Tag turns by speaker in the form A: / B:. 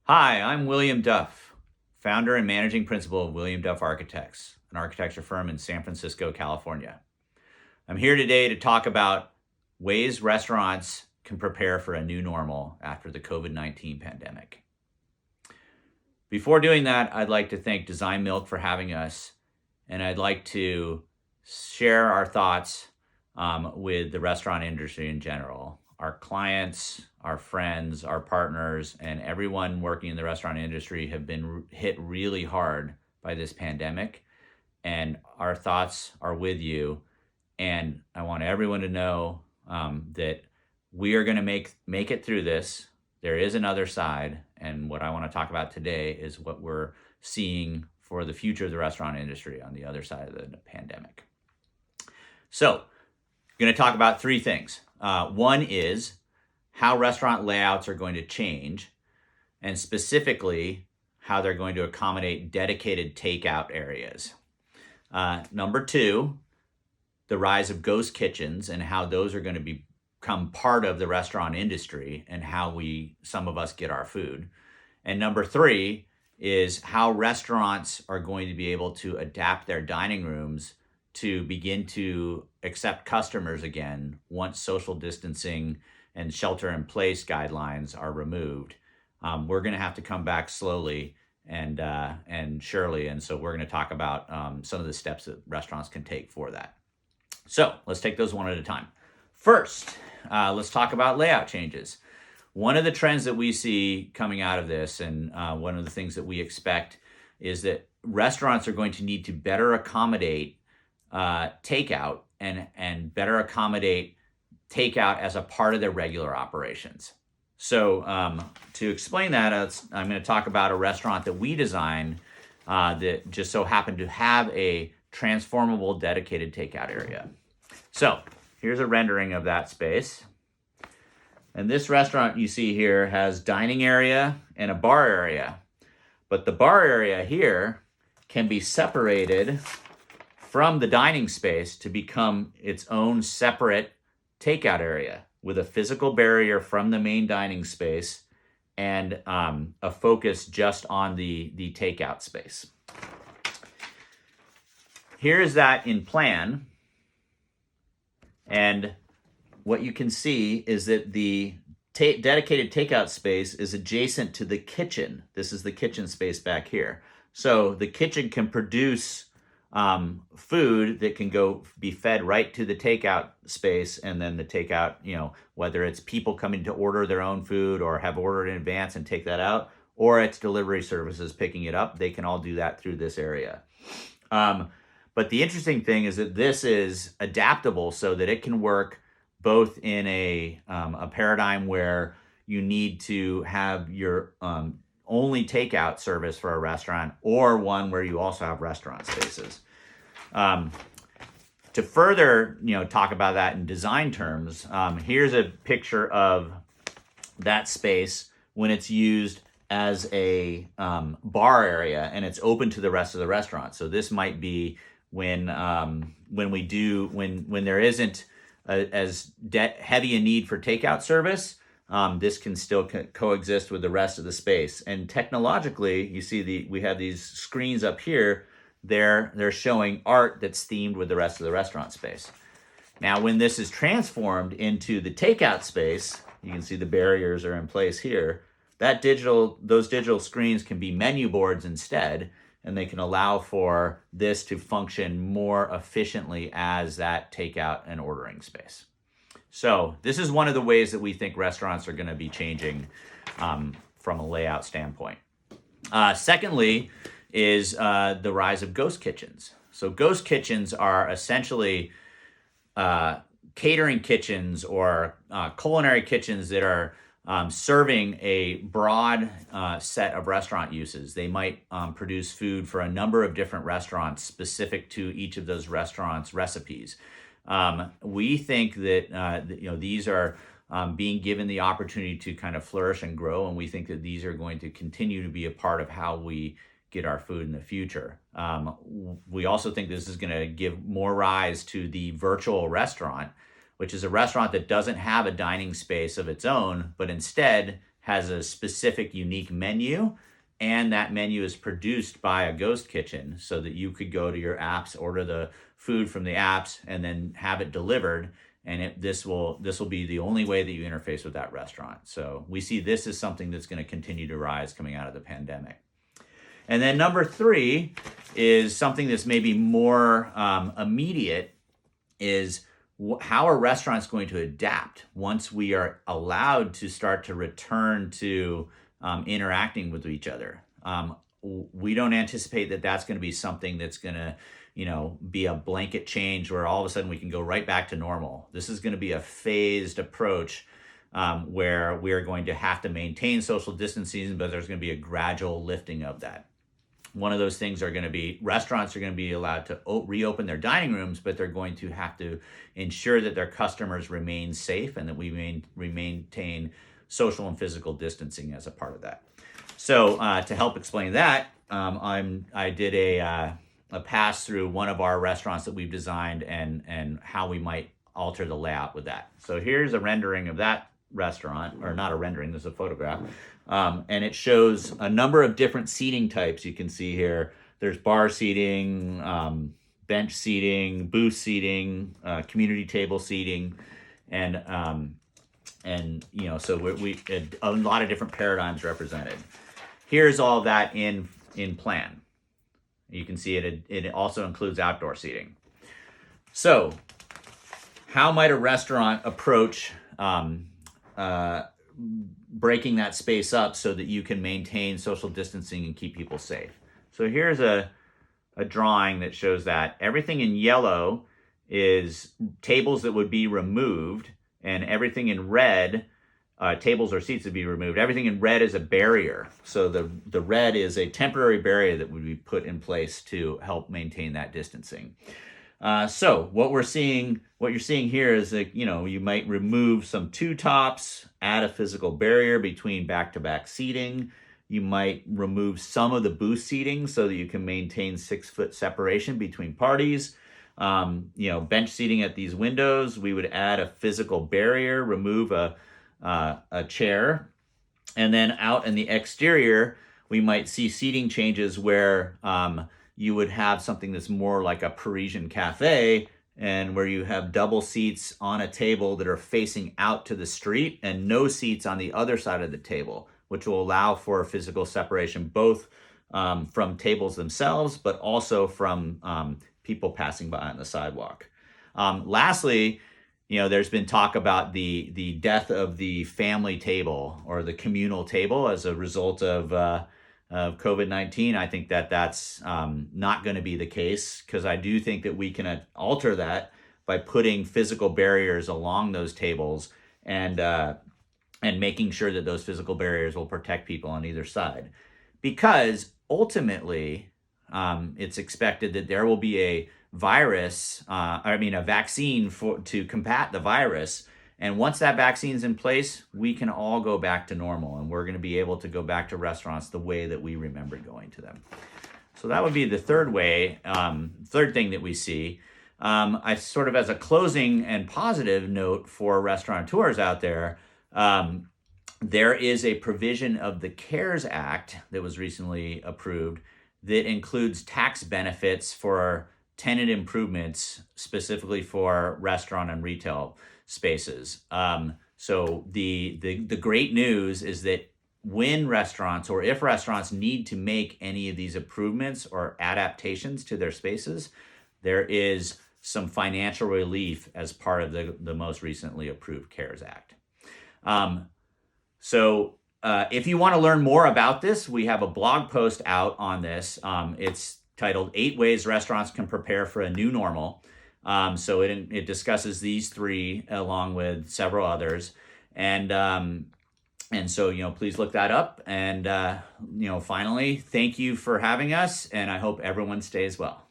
A: Hi, I'm William Duff, founder and managing principal of William Duff Architects, an architecture firm in San Francisco, California. I'm here today to talk about ways restaurants can prepare for a new normal after the COVID-19 pandemic. Before doing that, I'd like to thank Design Milk for having us, and I'd like to share our thoughts with the restaurant industry in general. Our clients, our friends, our partners, and everyone working in the restaurant industry have been hit really hard by this pandemic, and our thoughts are with you. And I want everyone to know that we are going to make it through this. There is another side, and what I want to talk about today is what we're seeing for the future of the restaurant industry on the other side of the pandemic. So, I'm going to talk about three things. One is how restaurant layouts are going to change, and specifically how they're going to accommodate dedicated takeout areas. Number two, the rise of ghost kitchens and how those are going to become part of the restaurant industry and how some of us get our food. And number three is how restaurants are going to be able to adapt their dining rooms to begin to accept customers again once social distancing and shelter-in-place guidelines are removed. We're going to have to come back slowly and surely, and so we're going to talk about some of the steps that restaurants can take for that. So let's take those one at a time. First, let's talk about layout changes. One of the trends that we see coming out of this, and one of the things that we expect, is that restaurants are going to need to better accommodate takeout and better accommodate takeout as a part of their regular operations. So to explain that, I'm going to talk about a restaurant that we designed that just so happened to have a transformable dedicated takeout area. So here's a rendering of that space. And this restaurant you see here has dining area and a bar area. But the bar area here can be separated from the dining space to become its own separate takeout area with a physical barrier from the main dining space and a focus just on the takeout space. Here's that in plan. And what you can see is that the dedicated takeout space is adjacent to the kitchen. This is the kitchen space back here. So the kitchen can produce food that can go be fed right to the takeout space, and then the takeout, whether it's people coming to order their own food or have ordered in advance and take that out, or it's delivery services picking it up, they can all do that through this area. But the interesting thing is that this is adaptable so that it can work both in a paradigm where you need to have your only takeout service for a restaurant, or one where you also have restaurant spaces. To further, talk about that in design terms, here's a picture of that space when it's used as a bar area and it's open to the rest of the restaurant. So this might be when there isn't as heavy a need for takeout service. This can still coexist with the rest of the space. And technologically, you see we have these screens up here. They're showing art that's themed with the rest of the restaurant space. Now, when this is transformed into the takeout space, you can see the barriers are in place here. Those digital screens can be menu boards instead, and they can allow for this to function more efficiently as that takeout and ordering space. So this is one of the ways that we think restaurants are going to be changing from a layout standpoint. Secondly is the rise of ghost kitchens. So ghost kitchens are essentially catering kitchens or culinary kitchens that are serving a broad set of restaurant uses. They might produce food for a number of different restaurants specific to each of those restaurants' recipes. We think that these are being given the opportunity to kind of flourish and grow, and we think that these are going to continue to be a part of how we get our food in the future. We also think this is going to give more rise to the virtual restaurant, which is a restaurant that doesn't have a dining space of its own, but instead has a specific unique menu, and that menu is produced by a ghost kitchen so that you could go to your apps, order the food from the apps, and then have it delivered. And this will be the only way that you interface with that restaurant. So we see this as something that's going to continue to rise coming out of the pandemic. And then number 3 is something that's maybe more immediate, is how are restaurants going to adapt once we are allowed to start to return to interacting with each other. We don't anticipate that that's going to be something that's going to, be a blanket change where all of a sudden we can go right back to normal. This is going to be a phased approach where we are going to have to maintain social distancing, but there's going to be a gradual lifting of that. One of those things are going to be restaurants are going to be allowed to reopen their dining rooms, but they're going to have to ensure that their customers remain safe and that we maintain social and physical distancing as a part of that. So to help explain that, I did a pass through one of our restaurants that we've designed and how we might alter the layout with that. So here's a rendering of that restaurant, or not a rendering, this is a photograph. And it shows a number of different seating types. You can see here, there's bar seating, bench seating, booth seating, community table seating, and so we a lot of different paradigms represented. Here's all of that in plan. You can see it also includes outdoor seating. So how might a restaurant approach breaking that space up so that you can maintain social distancing and keep people safe? So here's a drawing that shows that everything in yellow is tables that would be removed, and everything in red, tables or seats would be removed. Everything in red is a barrier. So the red is a temporary barrier that would be put in place to help maintain that distancing. So what you're seeing here is that, you might remove some two tops, add a physical barrier between back-to-back seating. You might remove some of the booth seating so that you can maintain 6-foot separation between parties. Bench seating at these windows, we would add a physical barrier, remove a chair. And then out in the exterior, we might see seating changes where you would have something that's more like a Parisian cafe, and where you have double seats on a table that are facing out to the street and no seats on the other side of the table, which will allow for physical separation both from tables themselves, but also from people passing by on the sidewalk. Lastly, there's been talk about the death of the family table or the communal table as a result of COVID-19. I think that's not going to be the case, because I do think that we can alter that by putting physical barriers along those tables and making sure that those physical barriers will protect people on either side. Because ultimately, it's expected that there will be a vaccine to combat the virus. And once that vaccine's in place, we can all go back to normal, and we're going to be able to go back to restaurants the way that we remember going to them. So that would be the third thing that we see. I sort of, as a closing and positive note for restaurateurs out there, there is a provision of the CARES Act that was recently approved that includes tax benefits for tenant improvements, specifically for restaurant and retail spaces. So the great news is that when restaurants, or if restaurants need to make any of these improvements or adaptations to their spaces, there is some financial relief as part of the most recently approved CARES Act. If you want to learn more about this, we have a blog post out on this. It's titled 8 Ways Restaurants Can Prepare for a New Normal. So it discusses these 3 along with several others. And so, please look that up. And, finally, thank you for having us. And I hope everyone stays well.